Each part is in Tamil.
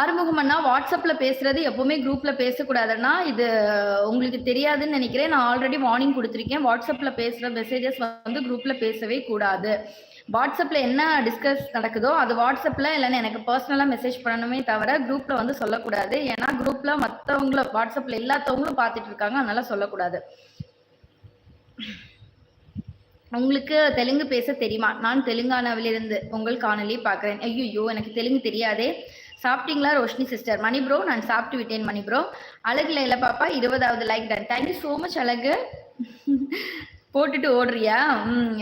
ஆறுமுகம் அண்ணா, வாட்ஸ்அப்ல பேசுறது எப்பவுமே குரூப்ல பேசக்கூடாதுன்னா, இது உங்களுக்கு தெரியாதுன்னு நினைக்கிறேன். நான் ஆல்ரெடி வார்னிங் குடுத்துருக்கேன். வாட்ஸ்அப்ல பேசுற மெசேஜஸ் வந்து குரூப்ல பேசவே கூடாது. வாட்ஸ்அப்ல என்ன டிஸ்கஸ் நடக்குதோ, அது வாட்ஸ்அப்ல இல்லன்னா எனக்கு பர்சனலா மெசேஜ் பண்ணணுமே தவிர, குரூப்ல வந்து சொல்லக்கூடாது. ஏன்னா குரூப்ல மத்தவங்கள வாட்ஸ்அப்ல எல்லாத்தவங்களும் பார்த்துட்டு இருக்காங்க. அதனால சொல்லக்கூடாது. உங்களுக்கு தெலுங்கு பேச தெரியுமா? நான் தெலுங்கானாவிலிருந்து உங்கள் காணொளி பார்க்கிறேன். ஐய்யய்யோ! எனக்கு தெலுங்கு தெரியாதே! சாப்பிட்டீங்களா ரோஷினி சிஸ்டர்? மணி ப்ரோ, நான் சாப்பிட்டு விட்டேன் மணி ப்ரோ. அழகு லைலா பாப்பா 20வது like done. Thank you so much அழகு. போட்டுட்டு ஓடுறியா?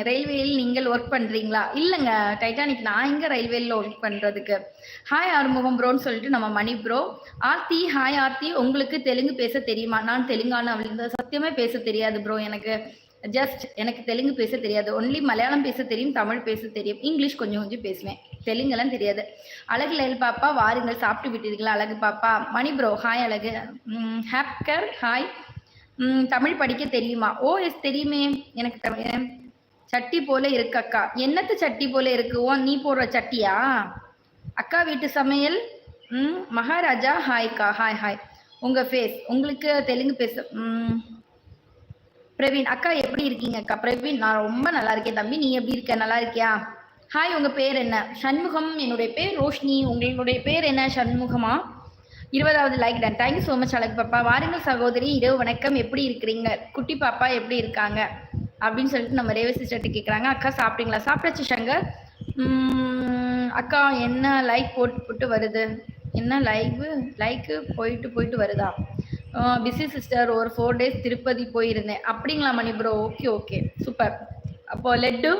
ரயில்வேயில் நீங்கள் ஒர்க் பண்றீங்களா? இல்லங்க டைட்டானிக் நான் எங்க ரயில்வேல ஒர்க் பண்றதுக்கு. ஹாய் ஆறுமுகம் ப்ரோன்னு சொல்லிட்டு நம்ம மணி ப்ரோ. ஆர்த்தி ஹாய் ஆர்த்தி, உங்களுக்கு தெலுங்கு பேச தெரியுமா? நான் தெலுங்கானாவிலிருந்து சத்தியமே பேச தெரியாது ப்ரோ எனக்கு. ஜஸ்ட் எனக்கு தெலுங்கு பேச தெரியாது. ஒன்லி மலையாளம் பேச தெரியும், தமிழ் பேச தெரியும், இங்கிலீஷ் கொஞ்சம் கொஞ்சம் பேசுவேன். தெலுங்கெல்லாம் தெரியாது. அழகு லைல் பாப்பா வாருங்கள், சாப்பிட்டு விட்டீர்களா அழகு பாப்பா? மணி ப்ரோ ஹாய் அழகு. ஹேப்கர் ஹாய். தமிழ் படிக்க தெரியுமா? ஓ எஸ் தெரியுமே. எனக்கு தமிழ் சட்டி போல இருக்கு அக்கா. என்னத்து சட்டி போல இருக்கு? ஓ நீ போடுற சட்டியா? அக்கா வீட்டு சமையல். மகாராஜா ஹாய்க்கா. Hi hi. உங்க ஃபேஸ் உங்களுக்கு தெலுங்கு பேச பிரவீன் அக்கா எப்படி இருக்கீங்க அக்கா? பிரவீன் நான் ரொம்ப நல்லா இருக்கேன் தம்பி. நீ எப்படி இருக்க? நல்லா இருக்கியா? ஹாய், உங்க பேர் என்ன? சண்முகம். என்னுடைய பேர் ரோஷினி. உங்களுடைய பேர் என்ன? சண்முகமா? 20வது like ton. Thank you so much அழகு பாப்பா. வாருங்கள் சகோதரி, இரவு வணக்கம். எப்படி இருக்கிறீங்க? குட்டி பாப்பா எப்படி இருக்காங்க அப்படின்னு சொல்லிட்டு நம்ம ரேவ சிஸ்டர்கிட்ட கேட்குறாங்க. அக்கா சாப்பிட்டீங்களா? சாப்பிட்டாச்சு சங்கர். அக்கா என்ன லைக் போட்டு வருது? என்ன லைக்கு போயிட்டு போயிட்டு வருதா? பிஸி சிஸ்டர், ஒரு 4 days திருப்பதி போயிருந்தேன். அப்படிங்களா மணி ப்ரோ? Okay okay super. அப்போ லெட்டு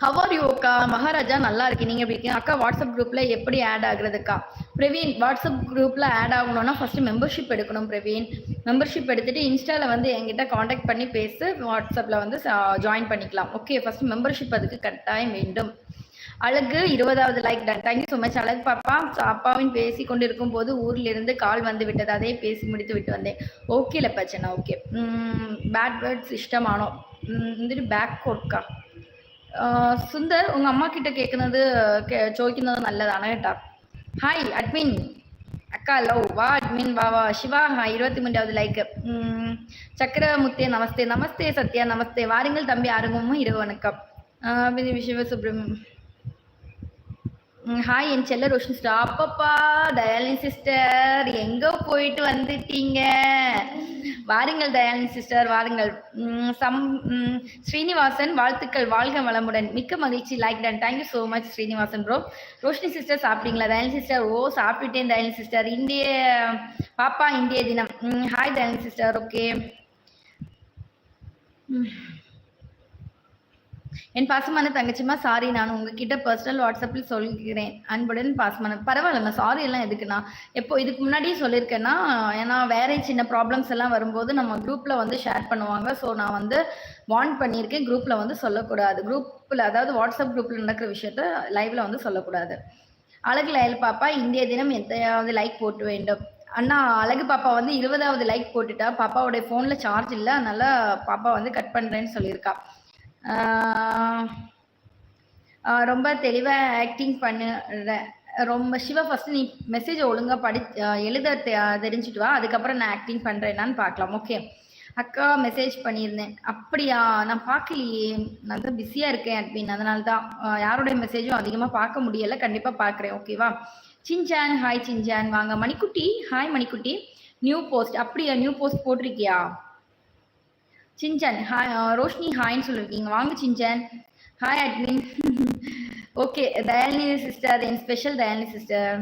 ஹவ் ஆர் யூ அக்கா? மகாராஜா நல்லா இருக்கு. நீங்க எப்படி இருக்கீங்க அக்கா? வாட்ஸ்அப் குரூப்ல எப்படி ஆட் ஆகுறதுக்கா? பிரவீன் வாட்ஸ்அப் குரூப்ல ஆட் ஆகணும்னா ஃபர்ஸ்ட் மெம்பர்ஷிப் எடுக்கணும் பிரவீன். மெம்பர்ஷிப் எடுத்துட்டு இன்ஸ்டால வந்து என்கிட்ட காண்டாக்ட் பண்ணி பேசு, வாட்ஸ்அப்ல வந்து ஜாயின் பண்ணிக்கலாம். ஓகே, ஃபர்ஸ்ட் மெம்பர்ஷிப் அதுக்கு கட்டாயம் வேண்டும். அழகு 20வது like ton. Thank you so much அழகு பாப்பா. அப்பாவின் பேசி கொண்டிருக்கும் போது ஊரில் இருந்து கால் வந்து விட்டது, அதே பேசி முடித்து விட்டு வந்தேன். ஓகேல பிரச்சனை. ஓகே. பேட் வேர்ட்ஸ் இஷ்டமானோ வந்துட்டு பேக் கோட்கா. சுந்தர் உங்க அம்மா கிட்ட கேட்கறது ചോദിക്കുന്നത് നല്ലതാണ് കേട്ടോ. ஹாய் அட்மின் அக்கா லவ் வா அட்மின் வா வா. சிவா 23வது லைக். சக்கரமுத்தே நமஸ்தே. நமஸ்தே சத்யா நமஸ்தே. வாருங்கள் தம்பி ஆறுமுகமும் இரவு வணக்கம். சிவசுப்ரமணியம் ஹாய் என் செல்ல ரோஷன் சிஸ்டர். அப்பப்பா தயாலினி சிஸ்டர் எங்க போயிட்டு வந்துட்டீங்க? வாருங்கள் தயாலினி சிஸ்டர் வாருங்கள். ஸ்ரீனிவாசன் வாழ்த்துக்கள், வாழ்க வளமுடன். மிக்க மகிழ்ச்சி like ton. Thank you so much Srinivasan bro. Roshini sister சாப்பிட்டீங்களா? தயாலினி சிஸ்டர் ஓ சாப்பிட்டேன் தயாலினி சிஸ்டர். இந்திய பாப்பா இந்திய தினம். Hi Dayalini sister. ஓகே. என் பாசமான தங்கச்சிமா சாரி, நான் உங்ககிட்ட பர்சனல் வாட்ஸ்அப்பில் சொல்கிறேன். அன்புடன் பாசமான. பரவாயில்லம்மா, சாரி எல்லாம் எதுக்குண்ணா? எப்போ இதுக்கு முன்னாடியே சொல்லியிருக்கேன்னா, ஏன்னா வேற சின்ன ப்ராப்ளம்ஸ் எல்லாம் வரும்போது நம்ம குரூப்ல வந்து ஷேர் பண்ணுவாங்க. ஸோ நான் வந்து வார்ன் பண்ணியிருக்கேன், குரூப்ல வந்து சொல்லக்கூடாது. குரூப்ல அதாவது வாட்ஸ்அப் குரூப்ல நடக்கிற விஷயத்த லைவ்ல வந்து சொல்லக்கூடாது. அழகு லைல் பாப்பா இந்திய தினம் எந்தையாவது லைக் போட்டு வேண்டும். அண்ணா அழகு பாப்பா வந்து 20வது லைக் போட்டுட்டா. பாப்பாவுடைய ஃபோன்ல சார்ஜ் இல்லை, அதனால பாப்பா வந்து கட் பண்றேன்னு சொல்லியிருக்கா. ரொம்ப தெளிவா ஆக்டிங் பண்ணுற. ரொம்ப சிவா ஃபர்ஸ்ட் நீ மெசேஜ் ஒழுங்கா எழுத தெரிஞ்சுட்டு வா, அதுக்கப்புறம் நான் ஆக்டிங் பண்றேன்னான்னு பார்க்கலாம். ஓகே அக்கா மெசேஜ் பண்ணியிருந்தேன். அப்படியா? நான் பார்க்கலையே, நான் தான் பிஸியா இருக்கேன் அட்மின், அதனால தான் யாருடைய மெசேஜும் அதிகமாக பார்க்க முடியல. கண்டிப்பா பார்க்குறேன். ஓகேவா? Shinchan hi Shinchan. வாங்க Manikutti. Hi Manikutti. New post. அப்படியா? நியூ போஸ்ட் போட்டிருக்கியா? Shinchan hi. ரோஷினி ஹாய்ன்னு சொல்லியிருக்கீங்க. வாங்க Shinchan. Hi admin. Okay Dayalini sister, என் special Dayalini sister.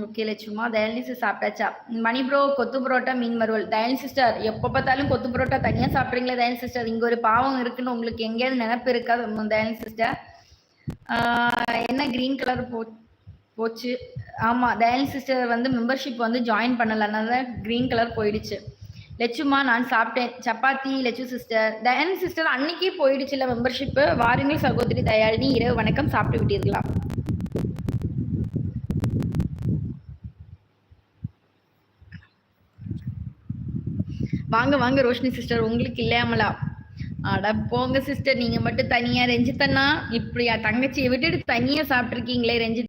Okay Lakshma. Dayalini sister சாப்பிட்டாச்சா? மணி ப்ரோ கொத்து புரோட்டா மீன் மறுவல். தயாலினி சிஸ்டர் எப்போ பார்த்தாலும் கொத்து புரோட்டா தனியாக சாப்பிட்றீங்களே தயாலினி சிஸ்டர். இங்கே ஒரு பாவம் இருக்குன்னு உங்களுக்கு எங்கேயாவது நினைப்பு இருக்காது தயாலினி சிஸ்டர்? என்ன கிரீன் கலர் போச்சு? ஆமாம் தயாலினி சிஸ்டர் வந்து மெம்பர்ஷிப் வந்து ஜாயின் பண்ணல, அதனால கிரீன் கலர் போயிடுச்சு. லட்சுமா நான் சாப்பிட்டேன் சப்பாத்தி. லட்சு சிஸ்டர் தயாலினி சிஸ்டர் அன்னைக்கே போயிடுச்சுல மெம்பர்ஷிப்பு. வாருங்கள் சகோதரி தயாலினி இரவு வணக்கம். சாப்பிட்டு விட்டீர்களா? வாங்க வாங்க ரோஷினி சிஸ்டர், உங்களுக்கு இல்லையாமலா? அட போங்க சிஸ்டர், நீங்க மட்டும் தனியா. ரஞ்சித்தண்ணா இப்படியா தங்கச்சியை விட்டுட்டு தனியா சாப்பிட்டுருக்கீங்களே ரஞ்சித்.